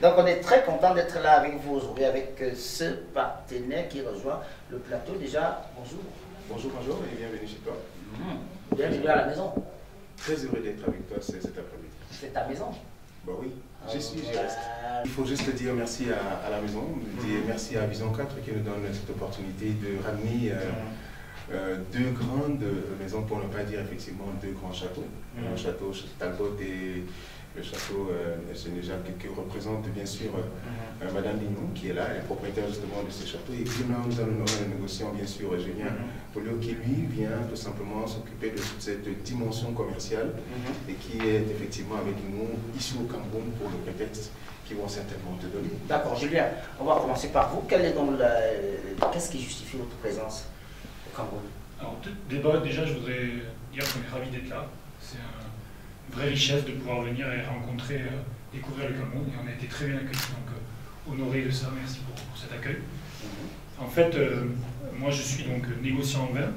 Donc on est très content d'être là avec vous aujourd'hui, avec ce partenaire qui rejoint le plateau. Déjà, bonjour. Bonjour, bonjour et bienvenue chez toi. Bienvenue à la maison. Très heureux d'être avec toi cet après-midi. C'est ta maison. Bah oui, j'y reste. Il faut juste dire merci à la maison, dire merci à Vision 4 qui nous donne cette opportunité de ramener deux grandes maisons, pour ne pas dire effectivement deux grands châteaux. Le château Talbot et le château Sénéjacques, qui représente bien sûr Madame Lignon, qui est là, elle est propriétaire justement de ce château. Et puis nous allons un négociant, bien sûr, Julien Polio, qui lui vient tout simplement s'occuper de toute cette dimension commerciale et qui est effectivement avec nous ici au Cameroun pour le prétexte qu'ils vont certainement te donner. D'accord, Julien, on va commencer par vous. Qu'est-ce qui justifie votre présence au Cameroun? Alors, déjà, je voudrais dire qu'on est ravis d'être là. C'est une vraie richesse de pouvoir venir et rencontrer, découvrir le Cameroun. Et on a été très bien accueillis, donc honoré de ça. Merci pour cet accueil. En fait, moi, je suis donc négociant en vin.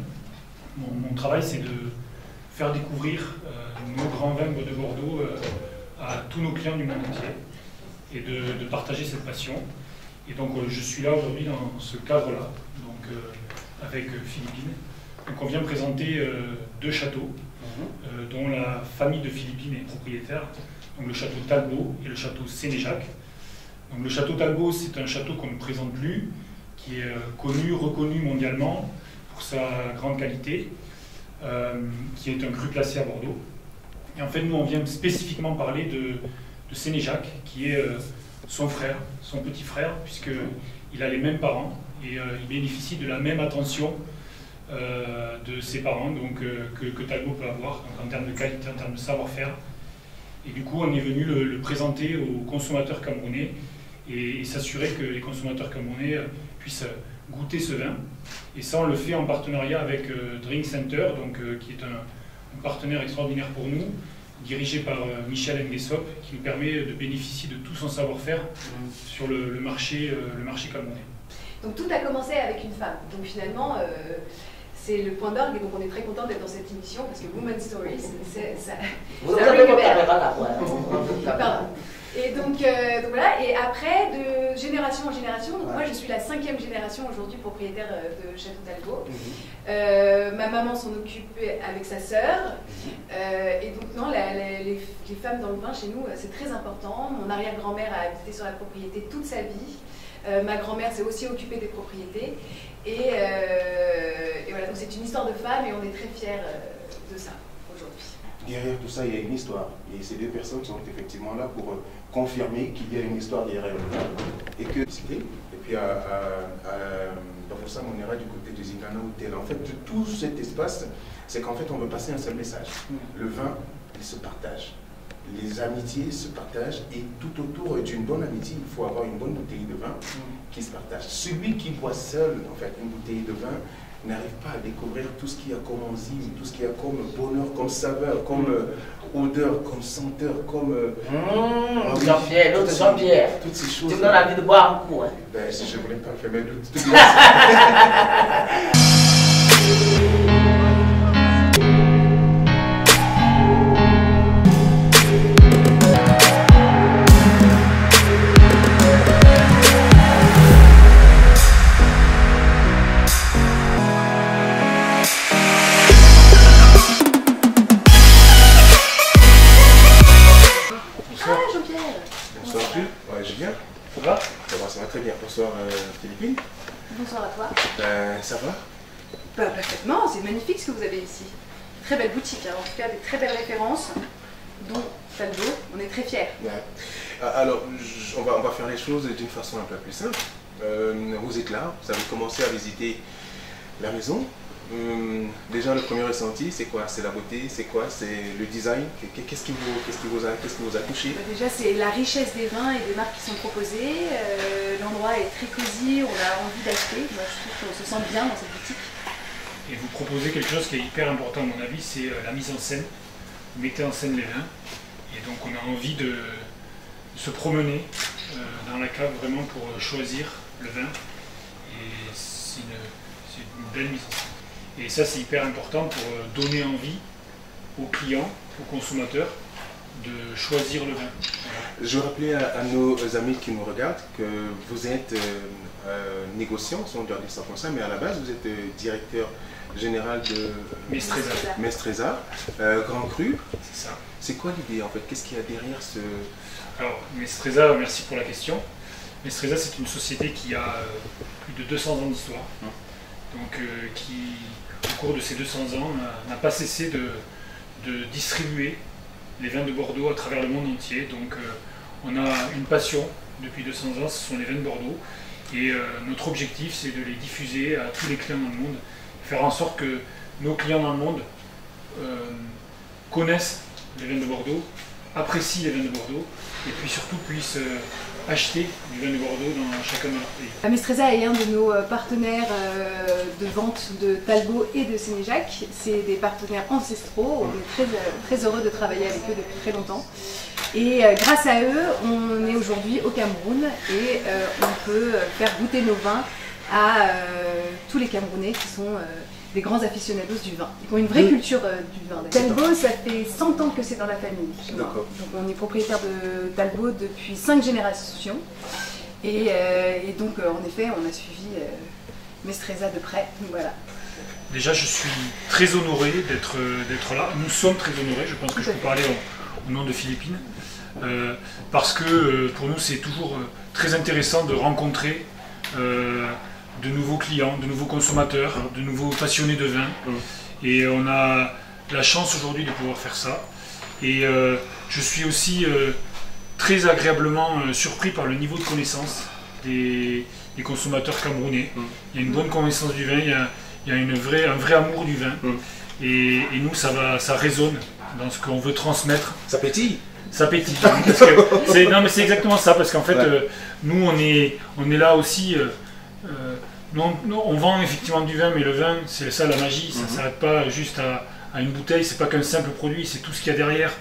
Mon travail, c'est de faire découvrir nos grands vins de Bordeaux à tous nos clients du monde entier et de partager cette passion. Et donc, je suis là aujourd'hui dans ce cadre-là, donc avec Philippine. Donc, on vient présenter deux châteaux, dont la famille de Philippine est propriétaire, donc le château Talbot et le château Sénéjacques. Donc, le château Talbot, c'est un château qu'on ne présente plus, qui est connu, reconnu mondialement pour sa grande qualité, qui est un cru classé à Bordeaux. Et en fait, nous, on vient spécifiquement parler de Sénéjacques, qui est son frère, son petit frère, puisqu'il a les mêmes parents et il bénéficie de la même attention de ses parents donc, que Talbot peut avoir, donc en termes de qualité, en termes de savoir-faire. Et du coup, on est venu le présenter aux consommateurs camerounais et s'assurer que les consommateurs camerounais puissent goûter ce vin. Et ça, on le fait en partenariat avec Drink Center, donc, qui est un partenaire extraordinaire pour nous, dirigé par Michel Nguessop, qui nous permet de bénéficier de tout son savoir-faire sur le marché camerounais. Donc tout a commencé avec une femme. Donc finalement, c'est le point d'orgue, et donc on est très content d'être dans cette émission parce que Women's Stories, ça Vous avez votre caméra là, pardon. Et donc voilà, et après, de génération en génération, donc moi je suis la 5e génération aujourd'hui propriétaire de Château Talbot. Ma maman s'en occupe avec sa sœur. Et donc non, les femmes dans le vin chez nous, c'est très important. Mon arrière-grand-mère a habité sur la propriété toute sa vie. Ma grand-mère s'est aussi occupée des propriétés. Et voilà, donc c'est une histoire de femme et on est très fiers de ça aujourd'hui. Derrière tout ça, il y a une histoire. Et ces deux personnes sont effectivement là pour confirmer qu'il y a une histoire derrière le vin. Et que et puis pour ça, on ira du côté de Zingana Hotel. En fait, tout cet espace, c'est qu'en fait, on veut passer un seul message. Le vin, il se partage. Les amitiés se partagent et tout autour d'une bonne amitié, il faut avoir une bonne bouteille de vin qui se partage. Celui qui boit seul, en fait, une bouteille de vin, n'arrive pas à découvrir tout ce qu'il y a comme enzyme, tout ce qu'il y a comme bonheur, comme saveur, comme odeur, comme senteur, comme... Jean-Pierre, l'autre Jean-Pierre. Toutes ces choses. Tu me donnes envie de boire un coup. Hein. Ben, si je ne voulais pas faire mes doutes. Ça va très bien. Bonsoir Philippine. Bonsoir à toi. Ça va? Parfaitement, c'est magnifique ce que vous avez ici. Très belle boutique, hein. En tout cas des très belles références, dont Talbot, on est très fiers. Ouais. Alors, on va faire les choses d'une façon un peu plus simple. Vous êtes là, vous avez commencé à visiter la maison. Déjà, le premier ressenti, c'est quoi? C'est la beauté, c'est quoi? C'est le design? Qu'est-ce qui vous a touché? Déjà, c'est la richesse des vins et des marques qui sont proposées. L'endroit est très cosy, on a envie d'acheter. Moi, je trouve qu'on se sent bien dans cette boutique. Et vous proposez quelque chose qui est hyper important à mon avis, c'est la mise en scène. Vous mettez en scène les vins. Et donc, on a envie de se promener dans la cave vraiment pour choisir le vin. Et c'est une belle mise en scène. Et ça, c'est hyper important pour donner envie aux clients, aux consommateurs, de choisir le vin. Je rappelais à nos amis qui nous regardent que vous êtes négociant, si on doit dire ça comme ça, mais à la base vous êtes directeur général de Mestresa, Grand Cru. C'est ça. C'est quoi l'idée en fait? Qu'est-ce qu'il y a derrière ce... Alors Mestresa, merci pour la question. Mestresa, c'est une société qui a plus de 200 ans d'histoire, donc qui, au cours de ces 200 ans, n'a pas cessé de distribuer les vins de Bordeaux à travers le monde entier. Donc on a une passion depuis 200 ans, ce sont les vins de Bordeaux. Et notre objectif, c'est de les diffuser à tous les clients dans le monde, faire en sorte que nos clients dans le monde connaissent les vins de Bordeaux, apprécient les vins de Bordeaux, et puis surtout puissent acheter du vin de Bordeaux dans chacun de leurs pays. Mestresa est un de nos partenaires de vente de Talbot et de Sénéjac. C'est des partenaires ancestraux, on est très heureux de travailler avec eux depuis très longtemps. Et grâce à eux, on est aujourd'hui au Cameroun et on peut faire goûter nos vins à tous les Camerounais qui sont des grands aficionados du vin. Ils ont une vraie culture du vin. Talbot, ça fait 100 ans que c'est dans la famille. Donc on est propriétaire de Talbot depuis 5 générations. Et donc en effet, on a suivi Mestresa de près. Voilà. Déjà, je suis très honoré d'être là. Nous sommes très honorés, je pense que je peux parler au nom de Philippines. Parce que pour nous, c'est toujours très intéressant de rencontrer de nouveaux clients, de nouveaux consommateurs, de nouveaux passionnés de vin. Et on a la chance aujourd'hui de pouvoir faire ça. Et je suis aussi très agréablement surpris par le niveau de connaissance des consommateurs camerounais. Il y a une bonne connaissance du vin, il y a un vrai amour du vin. Et nous, ça résonne dans ce qu'on veut transmettre. Ça pétille. Ça pétille. Non, mais c'est exactement ça, parce qu'en fait, nous, on est là aussi. On vend effectivement du vin, mais le vin, c'est ça la magie. Ça ne s'arrête pas juste à une bouteille. C'est pas qu'un simple produit, c'est tout ce qu'il y a derrière,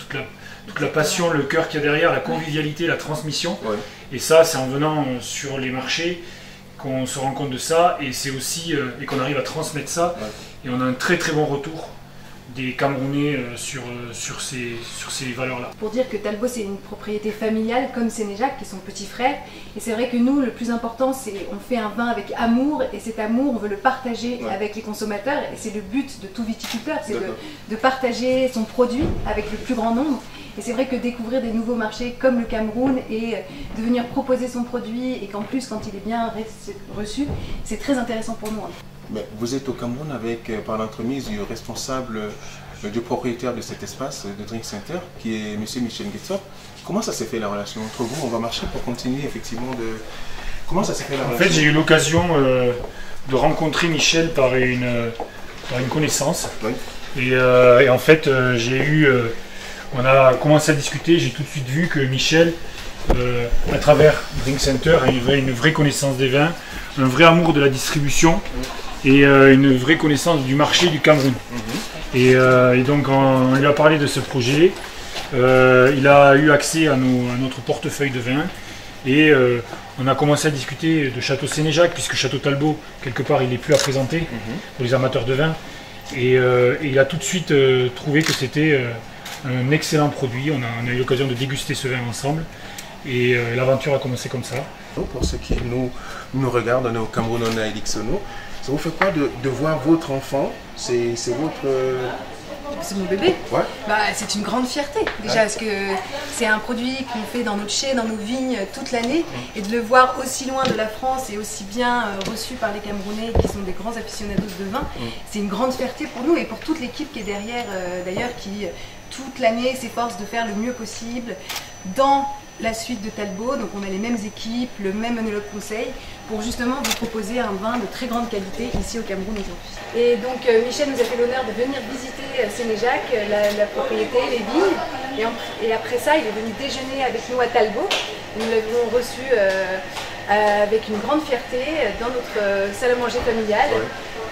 toute la passion, le cœur qu'il y a derrière, la convivialité, la transmission. Et ça, c'est en venant sur les marchés qu'on se rend compte de ça, et c'est aussi et qu'on arrive à transmettre ça. Et on a un très très bon retour des Camerounais sur ces valeurs-là. Pour dire que Talbot, c'est une propriété familiale comme Sénéjac, qui est son petit frère. Et c'est vrai que nous, le plus important, c'est on fait un vin avec amour, et cet amour, on veut le partager avec les consommateurs. Et c'est le but de tout viticulteur, c'est de partager son produit avec le plus grand nombre. Et c'est vrai que découvrir des nouveaux marchés comme le Cameroun et de venir proposer son produit, et qu'en plus, quand il est bien reçu, c'est très intéressant pour nous. Mais vous êtes au Cameroun avec, par l'entremise du responsable, du propriétaire de cet espace de Drink Center, qui est M. Michel Nguetsop. Comment ça s'est fait la relation entre vous? On va marcher pour continuer effectivement de... Comment ça s'est fait la relation? En fait, j'ai eu l'occasion de rencontrer Michel par une connaissance. Et en fait, on a commencé à discuter, j'ai tout de suite vu que Michel, à travers Drink Center, avait une vraie connaissance des vins, un vrai amour de la distribution et une vraie connaissance du marché du Cameroun. Et donc on lui a parlé de ce projet, il a eu accès à notre portefeuille de vins et on a commencé à discuter de Château Sénéjac, puisque Château Talbot, quelque part, il n'est plus à présenter pour les amateurs de vin. Et il a tout de suite trouvé que c'était un excellent produit. On a eu l'occasion de déguster ce vin ensemble et l'aventure a commencé comme ça. Pour ceux qui nous regardent, on est au Cameroun, on est à Elixono. Ça vous fait quoi de voir votre enfant? C'est votre... C'est mon bébé. C'est une grande fierté déjà, parce que c'est un produit qu'on fait dans notre chai, dans nos vignes toute l'année, et de le voir aussi loin de la France et aussi bien reçu par les Camerounais qui sont des grands aficionados de vin, c'est une grande fierté pour nous et pour toute l'équipe qui est derrière, d'ailleurs, qui toute l'année s'efforce de faire le mieux possible dans la suite de Talbot. Donc on a les mêmes équipes, le même œnologue conseil, pour justement vous proposer un vin de très grande qualité ici au Cameroun aujourd'hui. Et donc Michel nous a fait l'honneur de venir visiter Sénéjac, la propriété, les vignes, et après ça il est venu déjeuner avec nous à Talbot. Nous l'avons reçu avec une grande fierté dans notre salle à manger familiale,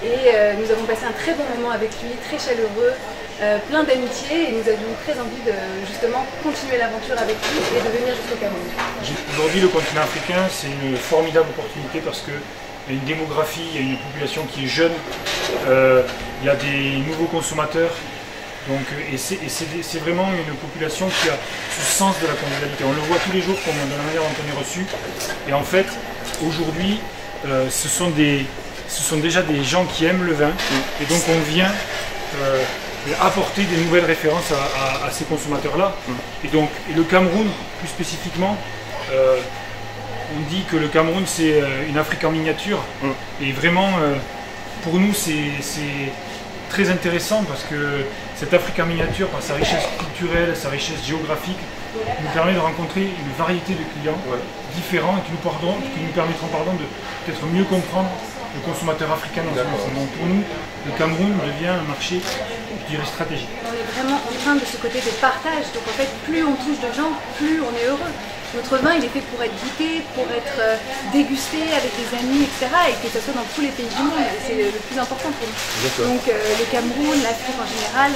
et nous avons passé un très bon moment avec lui, très chaleureux, plein d'amitié, et nous avions très envie de justement continuer l'aventure avec lui et de venir jusqu'au Cameroun. Aujourd'hui, le continent africain, c'est une formidable opportunité parce qu'il y a une démographie, il y a une population qui est jeune, il y a des nouveaux consommateurs Donc, et c'est vraiment une population qui a ce sens de la convivialité. On le voit tous les jours dans la manière dont on est reçu. Et en fait, aujourd'hui, ce sont déjà des gens qui aiment le vin. Et donc on vient apporter des nouvelles références à ces consommateurs-là. Et donc le Cameroun, plus spécifiquement, on dit que le Cameroun c'est une Afrique en miniature. Et vraiment, pour nous, c'est très intéressant parce que cette Afrique en miniature, par sa richesse culturelle, sa richesse géographique, nous permet de rencontrer une variété de clients différents et qui nous permettront de peut-être mieux comprendre le consommateur africain dans son ensemble. Donc pour nous, le Cameroun devient un marché, je dirais, stratégique. On est vraiment empreint de ce côté de partage. Donc en fait, plus on touche de gens, plus on est heureux. Notre vin, il est fait pour être goûté, pour être dégusté avec des amis, etc. Et que ce soit dans tous les pays du monde. C'est le plus important pour nous. Donc le Cameroun, l'Afrique en général,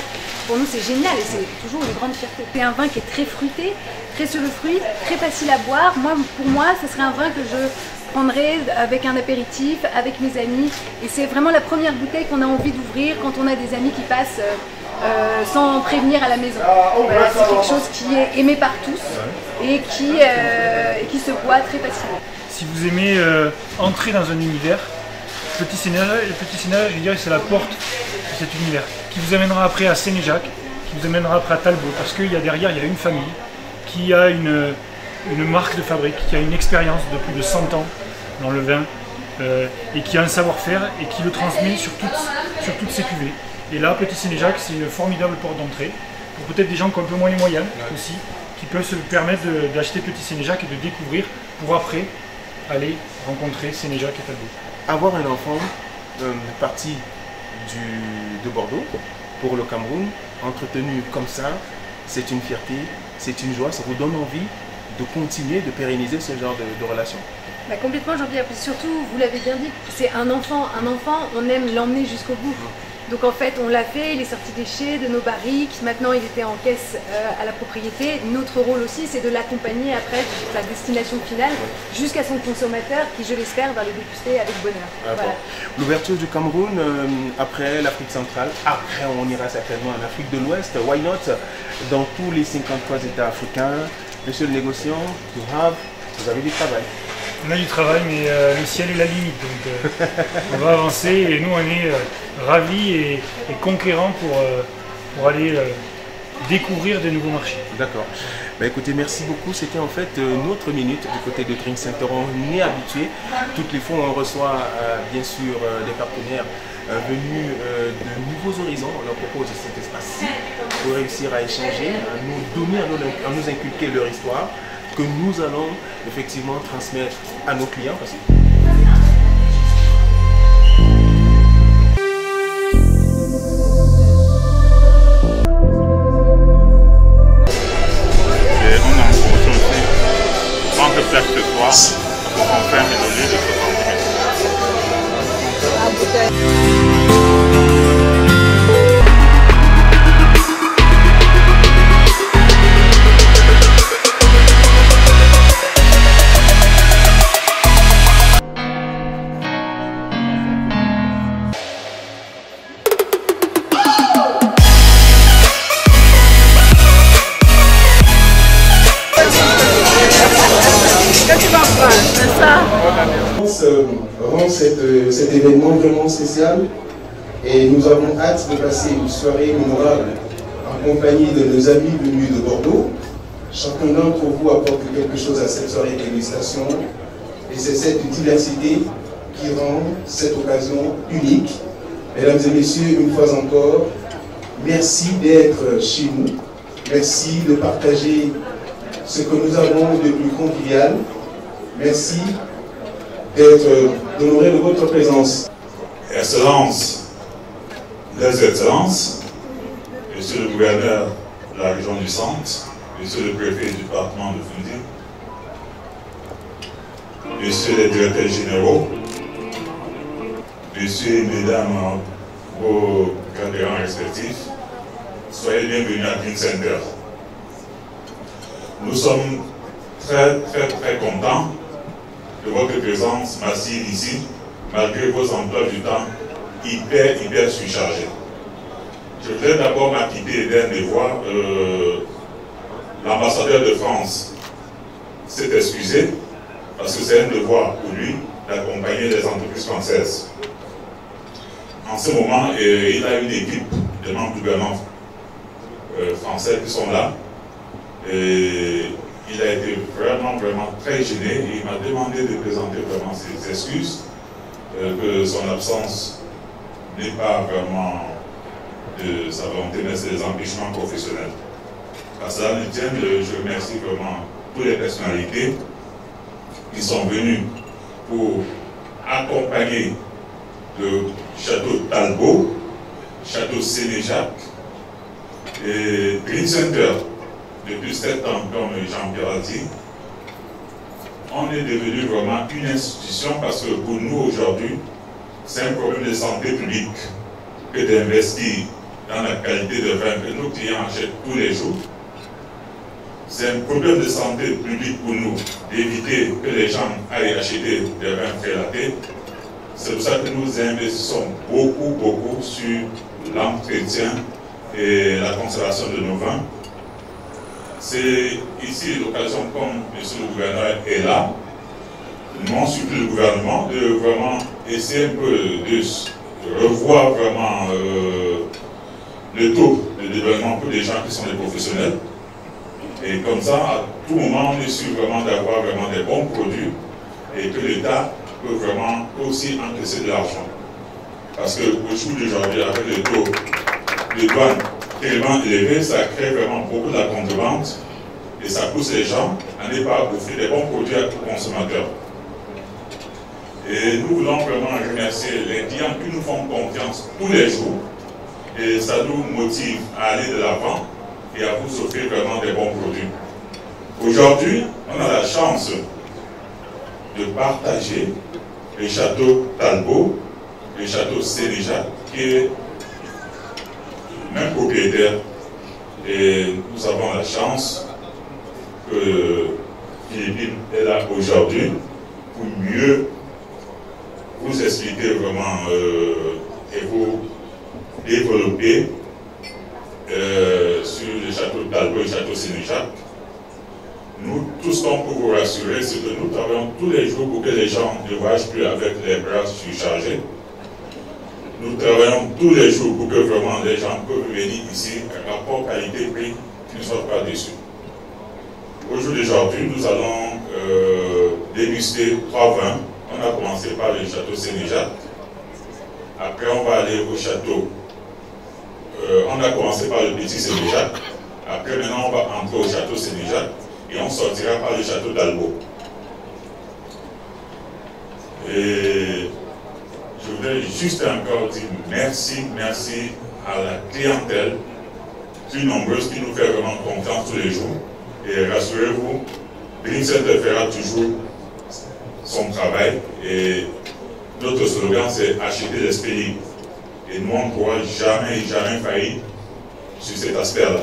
pour nous c'est génial et c'est toujours une grande fierté. C'est un vin qui est très fruité, très sur le fruit, très facile à boire. Pour moi, ce serait un vin que je prendrais avec un apéritif, avec mes amis. Et c'est vraiment la première bouteille qu'on a envie d'ouvrir quand on a des amis qui passent sans prévenir à la maison. Voilà, c'est quelque chose qui est aimé par tous et qui se boit très facilement. Si vous aimez entrer dans un univers, Petit Sénégal, je dirais, c'est la porte de cet univers qui vous amènera après à Sénéjac, qui vous amènera après à Talbot, parce qu'il y a derrière, il y a une famille qui a une marque de fabrique, qui a une expérience de plus de 100 ans dans le vin et qui a un savoir-faire et qui le transmet sur toutes ses cuvées. Et là, Petit Sénéjac, c'est une formidable porte d'entrée pour peut-être des gens qui ont un peu moins les moyens aussi, qui peuvent se permettre d'acheter Petit Sénéjac et de découvrir pour après aller rencontrer Sénéjac et Talbot. Avoir un enfant parti de Bordeaux pour le Cameroun, entretenu comme ça, c'est une fierté, c'est une joie, ça vous donne envie de continuer, de pérenniser ce genre de relation. Bah complètement, Jean-Pierre. Surtout, vous l'avez bien dit, c'est un enfant, on aime l'emmener jusqu'au bout. Donc en fait, on l'a fait, il est sorti des chais, de nos barriques, maintenant il était en caisse à la propriété. Notre rôle aussi, c'est de l'accompagner après sa destination finale jusqu'à son consommateur qui, je l'espère, va le déguster avec bonheur. Voilà. L'ouverture du Cameroun, après l'Afrique centrale, après on ira certainement en Afrique de l'Ouest, why not, dans tous les 53 États africains. Monsieur le négociant, vous avez du travail. On a du travail, mais le ciel est la limite, donc on va avancer et nous on est ravis et conquérants pour aller découvrir de nouveaux marchés. D'accord. Bah écoutez, merci beaucoup. C'était en fait notre minute du côté de Drink Center. On est habitué. Toutes les fois on reçoit bien sûr des partenaires venus de nouveaux horizons. On leur propose cet espace-ci pour réussir à échanger, à nous donner, à nous inculquer leur histoire, que nous allons effectivement transmettre à nos clients. Parce que entre plaques ce soir, pour qu'on fait un mélodie de 70 minutes. Rend cet événement vraiment spécial et nous avons hâte de passer une soirée mémorable en compagnie de nos amis venus de Bordeaux. Chacun d'entre vous apporte quelque chose à cette soirée dégustation et c'est cette diversité qui rend cette occasion unique. Mesdames et messieurs, une fois encore, merci d'être chez nous, merci de partager ce que nous avons de plus convivial, merci d'être honoré de votre présence. Excellences, les Excellences, Monsieur le gouverneur de la région du Centre, Monsieur le préfet du département de Foundiougne, Messieurs les directeurs généraux, Messieurs et Mesdames vos cadres respectifs, soyez bienvenus à Drink Center. Nous sommes très contents de votre présence massive ici, malgré vos emplois du temps hyper surchargés. Je voudrais d'abord m'acquitter d'un devoir. L'ambassadeur de France s'est excusé parce que c'est un devoir pour lui d'accompagner les entreprises françaises. En ce moment, il a une équipe de membres du gouvernement français qui sont là. Et il a été vraiment très gêné et il m'a demandé de présenter vraiment ses excuses, que son absence n'est pas vraiment de sa volonté, mais c'est des empêchements professionnels. À cela ne tient, je remercie vraiment toutes les personnalités qui sont venues pour accompagner le château Talbot, château Sénéjac et Green Center. Depuis 7 ans, comme Jean-Pierre a dit, on est devenu vraiment une institution parce que pour nous aujourd'hui, c'est un problème de santé publique que d'investir dans la qualité de vin que nos clients achètent tous les jours. C'est un problème de santé publique pour nous d'éviter que les gens aillent acheter des vins prélatés. C'est pour ça que nous investissons beaucoup sur l'entretien et la conservation de nos vins. C'est ici l'occasion, comme monsieur le gouverneur est là, non surtout le gouvernement, de vraiment essayer un peu de revoir vraiment le taux de développement pour les gens qui sont des professionnels. Et comme ça, à tout moment, on est sûr vraiment d'avoir vraiment des bons produits et que l'État peut vraiment aussi encaisser de l'argent. Parce que au jour d'aujourd'hui, avec le taux de douane tellement élevé, ça crée vraiment beaucoup de la contrebande et ça pousse les gens à ne pas offrir des bons produits aux consommateurs. Et nous voulons vraiment remercier les clients qui nous font confiance tous les jours et ça nous motive à aller de l'avant et à vous offrir vraiment des bons produits. Aujourd'hui, on a la chance de partager le château Talbot, le château Sénéjac, qui est même propriétaire. Et nous avons la chance que Philippine est là aujourd'hui pour mieux vous expliquer vraiment et vous développer sur le château Talbot et le château Sénéjac. Nous, tout ce qu'on peut vous rassurer, c'est que nous travaillons tous les jours pour que les gens ne voyagent plus avec les bras surchargés. Nous travaillons tous les jours pour que vraiment les gens peuvent venir ici, rapport qualité-prix, qu'ils ne soient pas déçus. Au jour d'aujourd'hui, nous allons déguster 3 vins. On a commencé par le château Sénéjac. Après, on va aller au château. On a commencé par le petit Sénéjac. Après, maintenant, on va entrer au château Sénéjac. Et on sortira par le château Talbot. Et je voudrais juste encore dire merci à la clientèle plus nombreuse qui nous fait vraiment confiance tous les jours. Et rassurez-vous, Green Center fera toujours son travail. Et notre slogan, c'est acheter l'esprit libre. Et nous, on ne pourra jamais faillir sur cet aspect-là.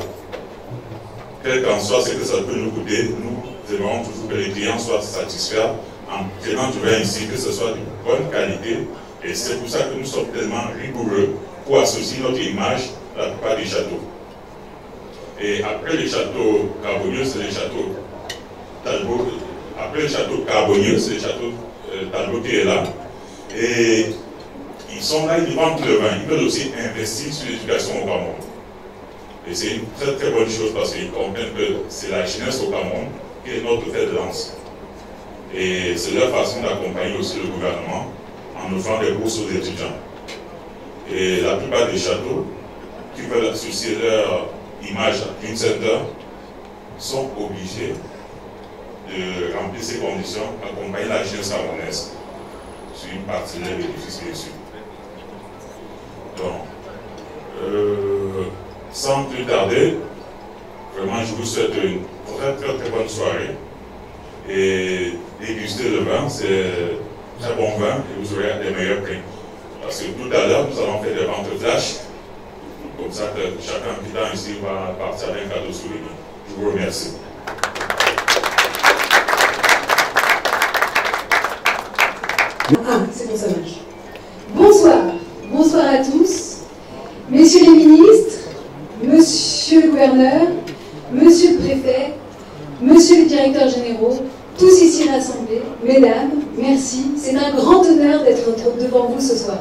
Quel qu'en soit ce que ça peut nous coûter, nous aimerons toujours que les clients soient satisfaits en prenant du vin ici, que ce soit de bonne qualité. Et c'est pour ça que nous sommes tellement rigoureux pour associer notre image à la plupart des châteaux. Et après les châteaux Carbonieux, c'est les châteaux Talbot. Après le château Carbonieux, c'est le château Talbot qui est là. Et ils sont là, ils vendent le vin. Ils veulent aussi investir sur l'éducation au Cameroun. Et c'est une très bonne chose parce qu'ils comprennent que c'est la jeunesse au Cameroun qui est notre fer de lance. Et c'est leur façon d'accompagner aussi le gouvernement en offrant des bourses aux étudiants. Et la plupart des châteaux qui veulent associer leur image à Green Center sont obligés de remplir ces conditions, accompagner la jeunesse camerounaise sur une partie des bénéfices bien sûr. Donc, sans plus tarder, vraiment je vous souhaite une très bonne soirée et déguster le vin, c'est très bon vin et vous aurez des meilleurs prix. Parce que tout à l'heure nous allons faire des ventes flash, comme ça que chacun qui est ici va partir avec un cadeau sous le nez. Je vous remercie. Ah, c'est bon, ça marche. Bonsoir à tous, messieurs les ministres, gouverneur, monsieur le préfet, monsieur les directeurs généraux, tous ici rassemblés, mesdames, merci. C'est un grand honneur d'être devant vous ce soir.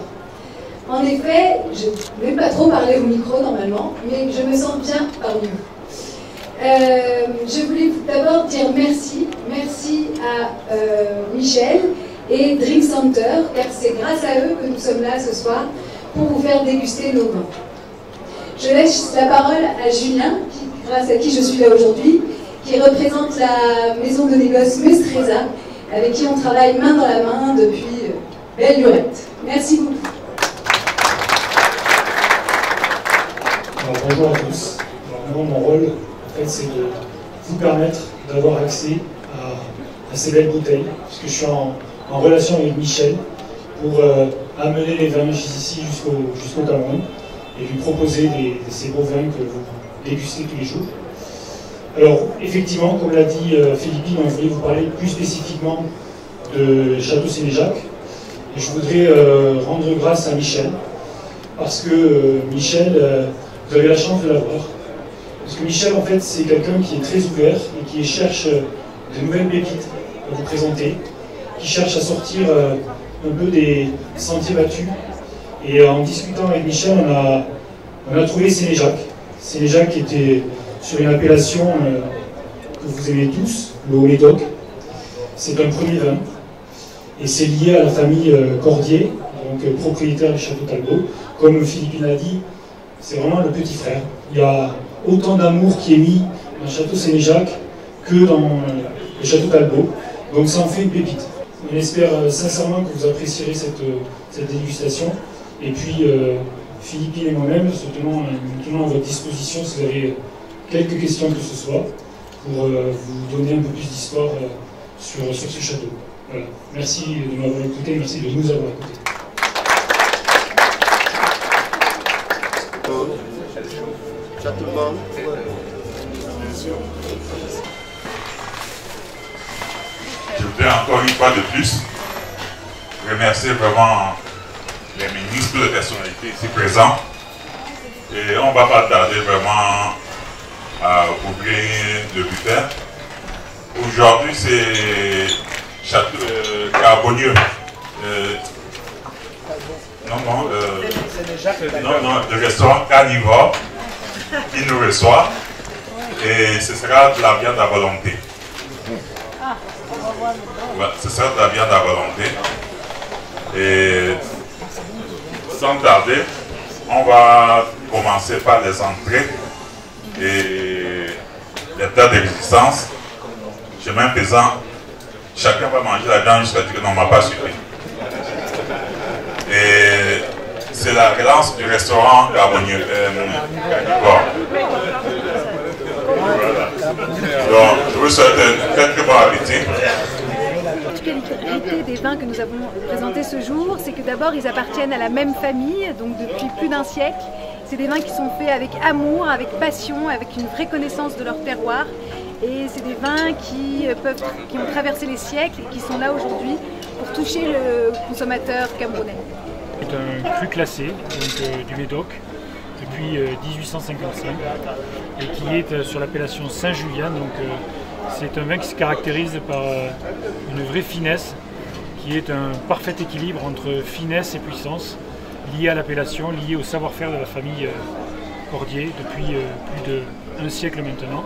En effet, je ne vais pas trop parler au micro normalement, mais je me sens bien parmi vous. Je voulais d'abord dire merci. Merci à Michel et Dream Center, car c'est grâce à eux que nous sommes là ce soir pour vous faire déguster nos vins. Je laisse la parole à Julien, grâce à qui je suis là aujourd'hui, qui représente la maison de négoce Mestresa, avec qui on travaille main dans la main depuis belle lurette. Merci beaucoup. Alors, bonjour à tous. Alors, mon rôle, en fait, c'est de vous permettre d'avoir accès à ces belles bouteilles, puisque je suis en relation avec Michel pour amener les vins ici jusqu'au Cameroun et lui proposer ces beaux vins que vous dégustez tous les jours. Alors, effectivement, comme l'a dit Philippine, on voulait vous parler plus spécifiquement de Château Sénéjac. Et je voudrais rendre grâce à Michel, parce que Michel, vous avez la chance de l'avoir. Parce que Michel, en fait, c'est quelqu'un qui est très ouvert et qui cherche de nouvelles pépites à vous présenter, qui cherche à sortir un peu des sentiers battus. Et en discutant avec Michel, on a trouvé Sénéjac. Sénéjac qui était sur une appellation que vous aimez tous, le Haut-Médoc. C'est un premier vin. Et c'est lié à la famille Cordier, donc propriétaire du Château Talbot. Comme Philippine l'a dit, c'est vraiment le petit frère. Il y a autant d'amour qui est mis dans le Château Sénéjac que dans le Château Talbot. Donc ça en fait une pépite. On espère sincèrement que vous apprécierez cette dégustation. Et puis, Philippine et moi-même, nous tenons à votre disposition si vous avez quelques questions que ce soit, pour vous donner un peu plus d'histoire sur ce château. Voilà. Merci de m'avoir écouté, merci de nous avoir écoutés. Je voudrais encore une fois de plus remercier vraiment les ministres, les personnalités ici présents. Et on ne va pas tarder vraiment à ouvrir le butin. Aujourd'hui, c'est Château Carbonieux. Le restaurant Carnivore qui nous reçoit. Et ce sera de la viande à volonté. Voilà, ce sera de la viande à volonté. Et sans tarder, on va commencer par les entrées et les plats de résistance. Chemin faisant, chacun va manger la viande jusqu'à dire que non, on ne m'a pas suffi. Et c'est la relance du restaurant Carbonieux. Voilà. Donc, je vous souhaite un très très bon appétit. La particularité des vins que nous avons présentés ce jour, c'est que d'abord ils appartiennent à la même famille, donc depuis plus d'un siècle. C'est des vins qui sont faits avec amour, avec passion, avec une vraie connaissance de leur terroir. Et c'est des vins qui ont traversé les siècles et qui sont là aujourd'hui pour toucher le consommateur camerounais. C'est un cru classé donc, du Médoc depuis 1855 et qui est sur l'appellation Saint-Julien. C'est un vin qui se caractérise par une vraie finesse, qui est un parfait équilibre entre finesse et puissance, lié à l'appellation, lié au savoir-faire de la famille Cordier depuis plus d'un siècle maintenant,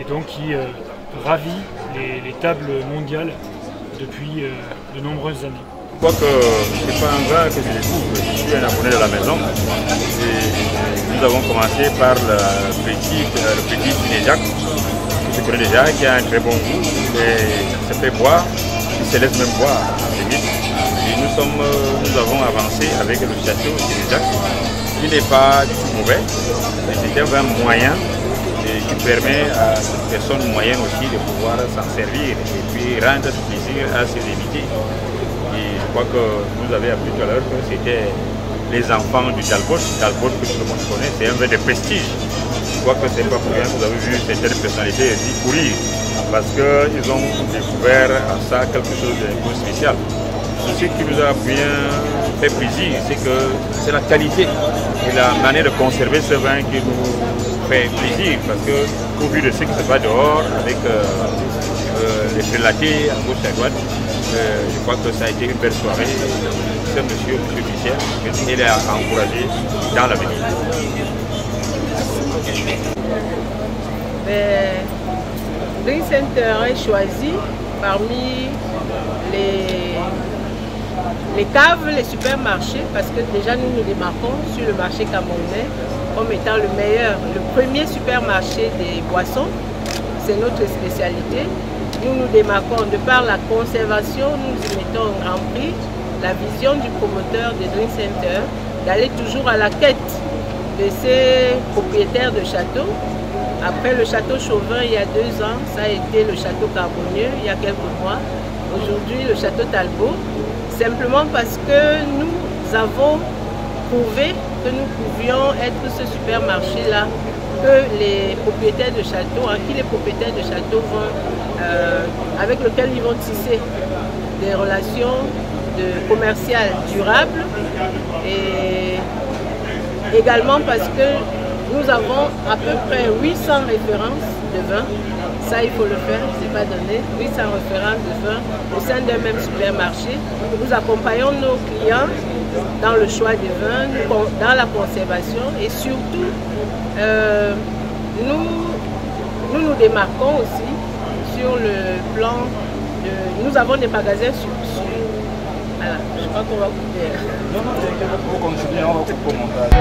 et donc qui ravit les tables mondiales depuis de nombreuses années. Je crois que ce n'est pas un vin que je découvre, je suis un abonné de la maison. Et nous avons commencé par le petit Sénéjac, que je connais déjà, qui a un très bon goût, et ça fait boire, il se laisse même boire à la limite. Et nous avons avancé avec le Château Sénéjac, qui n'est pas du tout mauvais, mais c'est un vin moyen et qui permet à une personne moyenne aussi de pouvoir s'en servir et puis rendre plaisir à ses invités. Et je crois que vous avez appris tout à l'heure que c'était les enfants du Talbot que tout le monde connaît, c'est un vin de prestige. Je crois que c'est pas pour rien que vous avez vu certaines personnalités ici courir, parce qu'ils ont découvert à ça quelque chose de peu spécial. Ce qui nous a bien fait plaisir, c'est que c'est la qualité et la manière de conserver ce vin qui nous fait plaisir parce que, au vu de ce qui se passe dehors, avec les prélatés à gauche et à droite, je crois que ça a été une belle soirée. Ce monsieur Michel, il est encouragé dans l'avenir. Drink Center est choisi parmi les caves, les supermarchés, parce que déjà nous nous démarquons sur le marché camerounais comme étant le meilleur, le premier supermarché des boissons. C'est notre spécialité. Nous nous démarquons de par la conservation, nous y mettons un grand prix, la vision du promoteur de Drink Center, d'aller toujours à la quête de ces propriétaires de châteaux. Après le château Chauvin, il y a 2 ans, ça a été le château Carbonieux, il y a quelques mois. Aujourd'hui, le château Talbot, simplement parce que nous avons prouvé que nous pouvions être ce supermarché-là, que les propriétaires de châteaux, en qui les propriétaires de châteaux vont, avec lesquels ils vont tisser des relations commerciales durables, et également parce que nous avons à peu près 800 références de vin. Ça, il faut le faire, c'est pas donné. 800 références de vin au sein d'un même supermarché. Nous accompagnons nos clients dans le choix des vins, dans la conservation et surtout, nous démarquons aussi sur le plan de... Nous avons des magasins sur... Voilà, je crois qu'on va couper. Non, vous continuez, on va couper au montage.